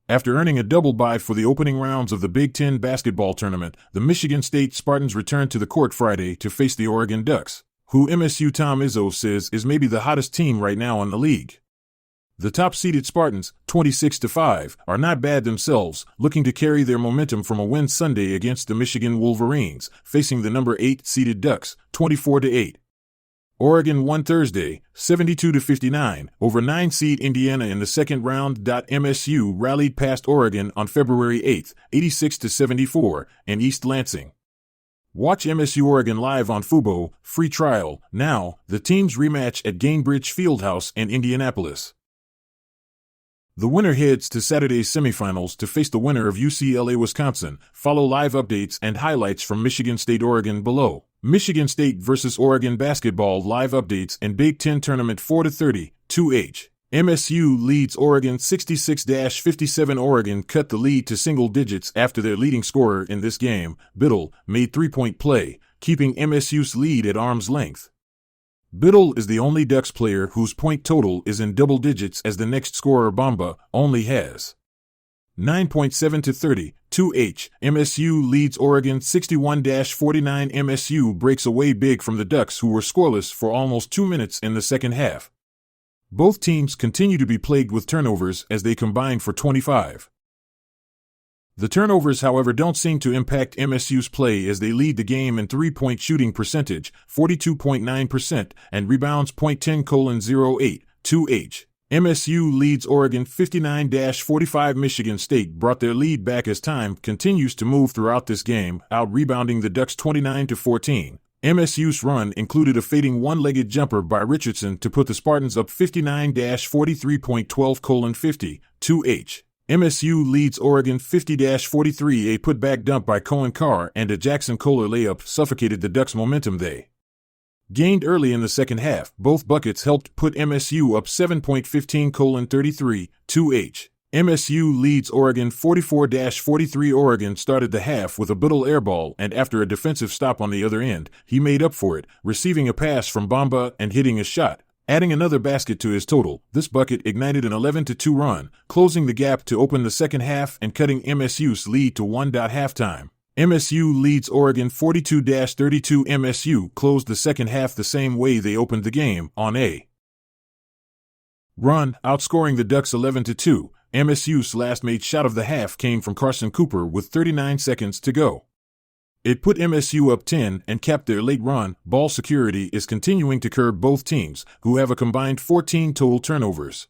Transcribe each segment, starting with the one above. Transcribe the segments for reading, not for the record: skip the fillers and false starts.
After earning a double bye for the opening rounds of the Big Ten basketball tournament, the Michigan State Spartans returned to the court Friday to face the Oregon Ducks, who MSU Tom Izzo says is maybe the hottest team right now in the league. The top-seeded Spartans, 26-5, are not bad themselves, looking to carry their momentum from a win Sunday against the Michigan Wolverines, facing the number 8-seeded Ducks, 24-8. Oregon won Thursday, 72-59, over 9-seed Indiana in the second round. MSU rallied past Oregon on February 8, 86-74, in East Lansing. Watch MSU Oregon live on Fubo, free trial, now. The teams rematch at Gainbridge Fieldhouse in Indianapolis. The winner heads to Saturday's semifinals to face the winner of UCLA-Wisconsin. Follow live updates and highlights from Michigan State-Oregon below. Michigan State vs. Oregon basketball live updates and Big Ten tournament 4-30, 2H. MSU leads Oregon 66-57. Oregon cut the lead to single digits after their leading scorer in this game, Biddle, made three-point play, keeping MSU's lead at arm's length. Biddle is the only Ducks player whose point total is in double digits, as the next scorer, Bamba, only has 9.7-30, 2H. MSU leads Oregon 61-49. MSU breaks away big from the Ducks, who were scoreless for almost 2 minutes in the second half. Both teams continue to be plagued with turnovers as they combine for 25. The turnovers, however, don't seem to impact MSU's play, as they lead the game in three-point shooting percentage, 42.9%, and rebounds, .10:08, 2H. MSU leads Oregon 59-45. Michigan State brought their lead back as time continues to move throughout this game, out-rebounding the Ducks 29-14. MSU's run included a fading one-legged jumper by Richardson to put the Spartans up 59-43.12:50, 2H. MSU leads Oregon 50-43. A putback dunk by Cohen Carr and a Jackson Kohler layup suffocated the Ducks' momentum they gained early in the second half. Both buckets helped put MSU up 7.15:33, 2H. MSU leads Oregon 44-43. Oregon started the half with a Biddle airball, and after a defensive stop on the other end, he made up for it, receiving a pass from Bamba and hitting a shot, adding another basket to his total. This bucket ignited an 11-2 run, closing the gap to open the second half and cutting MSU's lead to 1. Halftime. MSU leads Oregon 42-32. MSU closed the second half the same way they opened the game, on a run, outscoring the Ducks 11-2. MSU's last made shot of the half came from Carson Cooper with 39 seconds to go. It put MSU up 10 and capped their late run. Ball security is continuing to curb both teams, who have a combined 14 total turnovers.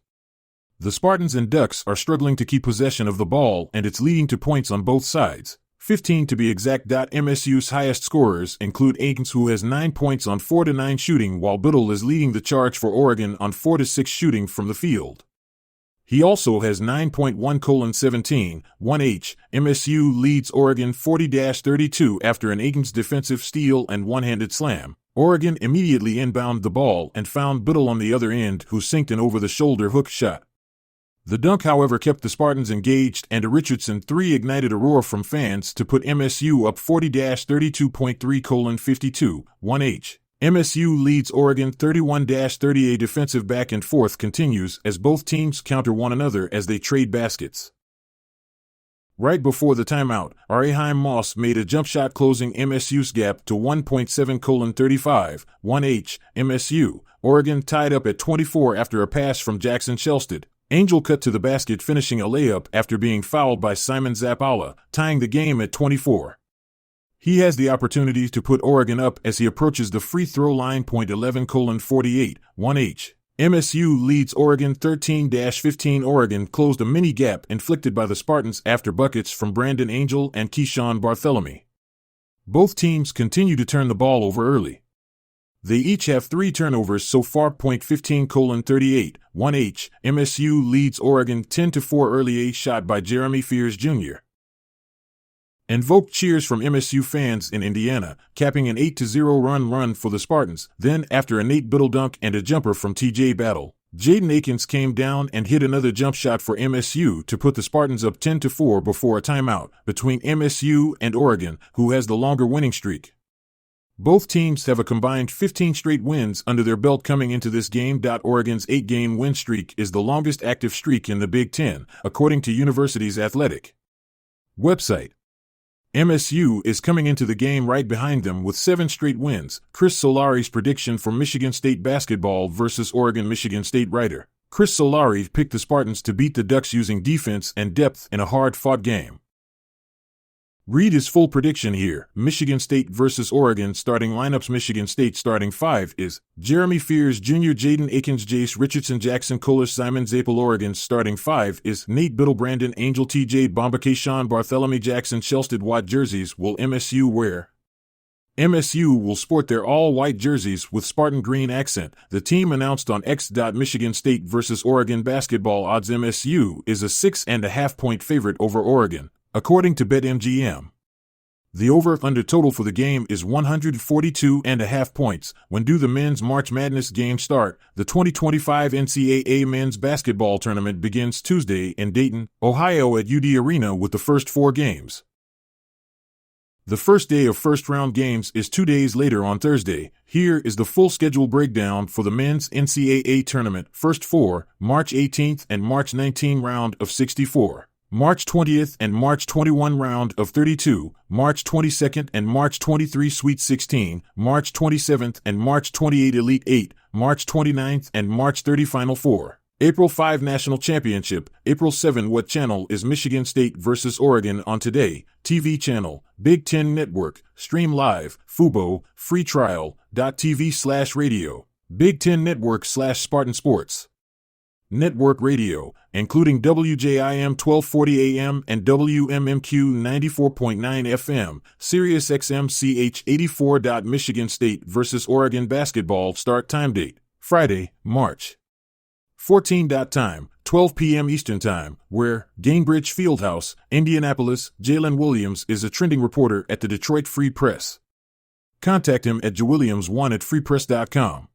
The Spartans and Ducks are struggling to keep possession of the ball, and it's leading to points on both sides, 15 to be exact. MSU's highest scorers include Akins, who has 9 points on 4-9 shooting, while Biddle is leading the charge for Oregon on 4-6 shooting from the field. He also has 9.1:17, 1H. MSU leads Oregon 40-32 after an Akins defensive steal and one-handed slam. Oregon immediately inbounded the ball and found Biddle on the other end, who sinked an over-the-shoulder hook shot. The dunk, however, kept the Spartans engaged, and a Richardson three ignited a roar from fans to put MSU up 40-32.3:52, 1H. MSU leads Oregon 31-30. A defensive back and forth continues as both teams counter one another as they trade baskets. Right before the timeout, Raheem Moss made a jump shot, closing MSU's gap to 1.7:35, 1H. MSU, Oregon tied up at 24 after a pass from Jackson Shelstad. Angel cut to the basket, finishing a layup after being fouled by Simon Zapala, tying the game at 24. He has the opportunity to put Oregon up as he approaches the free throw line. .11:48, 1H. MSU leads Oregon 13-15. Oregon closed a mini gap inflicted by the Spartans after buckets from Brandon Angel and Keyshawn Bartholomew. Both teams continue to turn the ball over early. They each have 3 turnovers so far. .15:38, 1H. MSU leads Oregon 10-4. Early a shot by Jeremy Fears Jr. invoked cheers from MSU fans in Indiana, capping an 8-0 run for the Spartans. Then, after a Nate Biddle dunk and a jumper from TJ Battle, Jaden Akins came down and hit another jump shot for MSU to put the Spartans up 10-4 before a timeout between MSU and Oregon, who has the longer winning streak. Both teams have a combined 15 straight wins under their belt coming into this game. Oregon's 8-game win streak is the longest active streak in the Big Ten, according to University's athletic website. MSU is coming into the game right behind them with 7 straight wins. Chris Solari's prediction for Michigan State basketball versus Oregon-Michigan State writer. Chris Solari picked the Spartans to beat the Ducks using defense and depth in a hard-fought game. Read his full prediction here. Michigan State versus Oregon starting lineups. Michigan State starting 5 is Jeremy Fears Jr., Jaden Akins, Jace Richardson, Jackson Kohler, Simon Zapel. Oregon's starting 5 is Nate Biddle, Brandon Angel, TJ Bombake, Sean Bartholomew, Jackson Shelsted. What jerseys will MSU wear? MSU will sport their all-white jerseys with Spartan green accent. The team announced on X. Michigan State versus Oregon basketball odds. MSU is a 6.5-point favorite over Oregon, according to BetMGM. The over-under total for the game is 142.5 points. When do the men's March Madness games start? The 2025 NCAA men's basketball tournament begins Tuesday in Dayton, Ohio at UD Arena with the first 4 games. The first day of first-round games is 2 days later on Thursday. Here is the full schedule breakdown for the men's NCAA tournament. First 4, March 18th and March 19 round of 64. March 20th and March 21 round of 32, March 22nd and March 23 Sweet 16, March 27th and March 28 Elite 8, March 29th and March 30 Final 4. April 5 National Championship, April 7 What channel is Michigan State versus Oregon on Today? TV channel, Big Ten Network, Stream Live, Fubo, Free Trial.tv/radio, Big Ten Network /Spartan Sports. Network radio, including WJIM 1240 AM and WMMQ 94.9 FM, Sirius XM CH 84. Michigan State versus Oregon basketball start time date, Friday, March 14. Time, 12 p.m. Eastern Time, where Gainbridge Fieldhouse, Indianapolis. Jalen Williams is a trending reporter at the Detroit Free Press. Contact him at jwilliams1@freepress.com.